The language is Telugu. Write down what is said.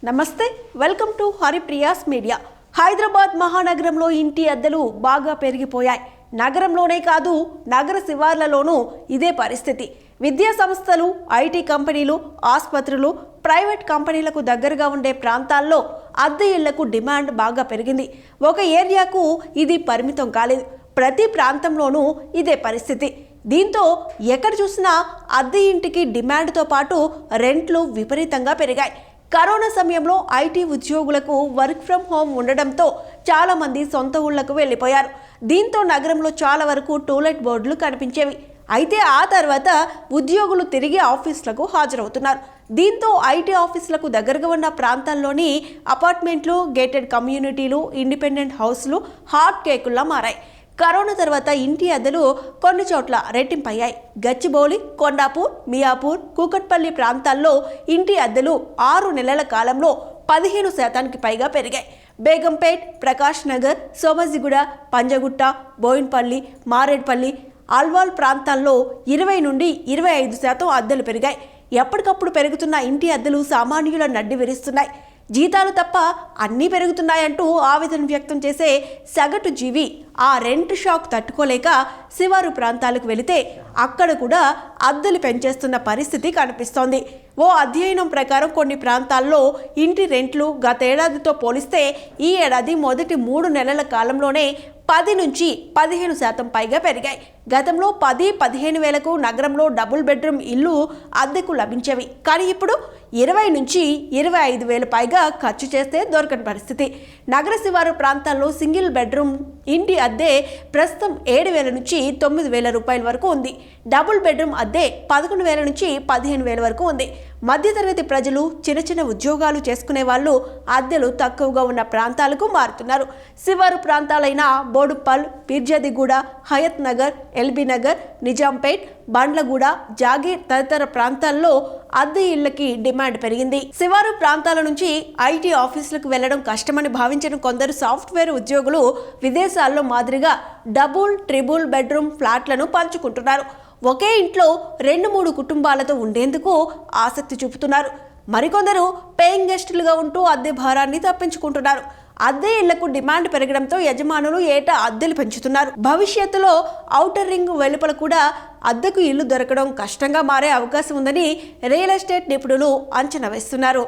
నమస్తే, welcome to Haripriya's media. Hyderabad మహానగరంలో ఇంటి అద్దెలు బాగా పెరిగిపోయాయి. నగరంలోనే కాదు, నగర శివార్లలోనూ ఇదే పరిస్థితి. విద్యా సంస్థలు, ఐటీ కంపెనీలు, ఆసుపత్రులు, ప్రైవేట్ కంపెనీలకు దగ్గరగా ఉండే ప్రాంతాల్లో అద్దె ఇళ్లకు డిమాండ్ బాగా పెరిగింది. ఒక ఏరియాకు ఇది పరిమితం కాలేదు, ప్రతి ప్రాంతంలోనూ ఇదే పరిస్థితి. దీంతో ఎక్కడ చూసినా అద్దె ఇంటికి డిమాండ్తో పాటు రెంట్లు విపరీతంగా పెరిగాయి. కరోనా సమయంలో ఐటీ ఉద్యోగులకు వర్క్ ఫ్రం హోమ్ ఉండడంతో చాలామంది సొంత ఊళ్లకు వెళ్ళిపోయారు. దీంతో నగరంలో చాలా వరకు టూలెట్ బోర్డులు కనిపించేవి. అయితే ఆ తర్వాత ఉద్యోగులు తిరిగి ఆఫీసులకు హాజరవుతున్నారు. దీంతో ఐటీ ఆఫీసులకు దగ్గరగా ఉన్న ప్రాంతాల్లోని అపార్ట్మెంట్లు, గేటెడ్ కమ్యూనిటీలు, ఇండిపెండెంట్ హౌస్లు హాట్ కేకుల్లా మారాయి. కరోనా తర్వాత ఇంటి అద్దెలు కొన్ని చోట్ల రెట్టింపయ్యాయి. గచ్చిబౌలి, కొండాపూర్, మియాపూర్, కూకట్పల్లి ప్రాంతాల్లో ఇంటి అద్దెలు 6 నెలల కాలంలో 15% పైగా పెరిగాయి. బేగంపేట్, ప్రకాష్ నగర్, సోమజిగూడ, పంజగుట్ట, బోయిన్పల్లి, మారేడ్పల్లి, అల్వాల్ ప్రాంతాల్లో 20 నుండి 25% అద్దెలు పెరిగాయి. ఎప్పటికప్పుడు పెరుగుతున్న ఇంటి అద్దెలు సామాన్యుల నడ్డి విరుస్తున్నాయి. జీతాలు తప్ప అన్నీ పెరుగుతున్నాయంటూ ఆవేదన వ్యక్తం చేసే సగటు జీవి ఆ రెంట్ షాక్ తట్టుకోలేక శివారు ప్రాంతాలకు వెళితే అక్కడ కూడా అద్దెలు పెంచేస్తున్న పరిస్థితి కనిపిస్తోంది. ఓ అధ్యయనం ప్రకారం కొన్ని ప్రాంతాల్లో ఇంటి రెంట్లు గతేడాదితో పోలిస్తే ఈ ఏడాది మొదటి 3 నెలల కాలంలోనే 10 నుంచి 15% పైగా పెరిగాయి. గతంలో 10-15 వేలకు నగరంలో డబుల్ బెడ్రూమ్ ఇల్లు అద్దెకు లభించేవి. కానీ ఇప్పుడు 20 నుంచి 25 వేల పైగా ఖర్చు చేస్తే దొరకని పరిస్థితి. నగర శివారు ప్రాంతాల్లో సింగిల్ బెడ్రూమ్ ఇంటి అద్దె ప్రస్తుతం 7,000 నుంచి 9,000 రూపాయల వరకు ఉంది. డబుల్ బెడ్రూమ్ అద్దె 11,000 నుంచి 15,000 వరకు ఉంది. మధ్యతరగతి ప్రజలు, చిన్న చిన్న ఉద్యోగాలు చేసుకునే వాళ్ళు అద్దెలు తక్కువగా ఉన్న ప్రాంతాలకు మారుతున్నారు. శివారు ప్రాంతాలైన బోడుప్పల్, పీర్జాదిగూడ, హయత్ నగర్, ఎల్బీ నగర్, నిజాంపేట్, బండ్లగూడ, జాగీర్ తదితర ప్రాంతాల్లో అద్దె ఇళ్లకి డిమాండ్ పెరిగింది. శివారు ప్రాంతాల నుంచి ఐటీ ఆఫీసులకు వెళ్లడం కష్టమని భావించిన కొందరు సాఫ్ట్వేర్ ఉద్యోగులు విదేశాల్లో మాదిరిగా డబుల్, ట్రిబుల్ బెడ్రూమ్ ఫ్లాట్లను పంచుకుంటున్నారు. ఒకే ఇంట్లో 2-3 కుటుంబాలతో ఉండేందుకు ఆసక్తి చూపుతున్నారు. మరికొందరు పేయింగ్ గెస్టులుగా ఉంటూ అద్దె భారాన్ని తప్పించుకుంటున్నారు. అద్దె ఇళ్లకు డిమాండ్ పెరగడంతో యజమానులు ఏటా అద్దెలు పెంచుతున్నారు. భవిష్యత్తులో ఔటర్ రింగ్ వెలుపల కూడా అద్దెకు ఇల్లు దొరకడం కష్టంగా మారే అవకాశం ఉందని రియల్ ఎస్టేట్ నిపుణులు అంచనా వేస్తున్నారు.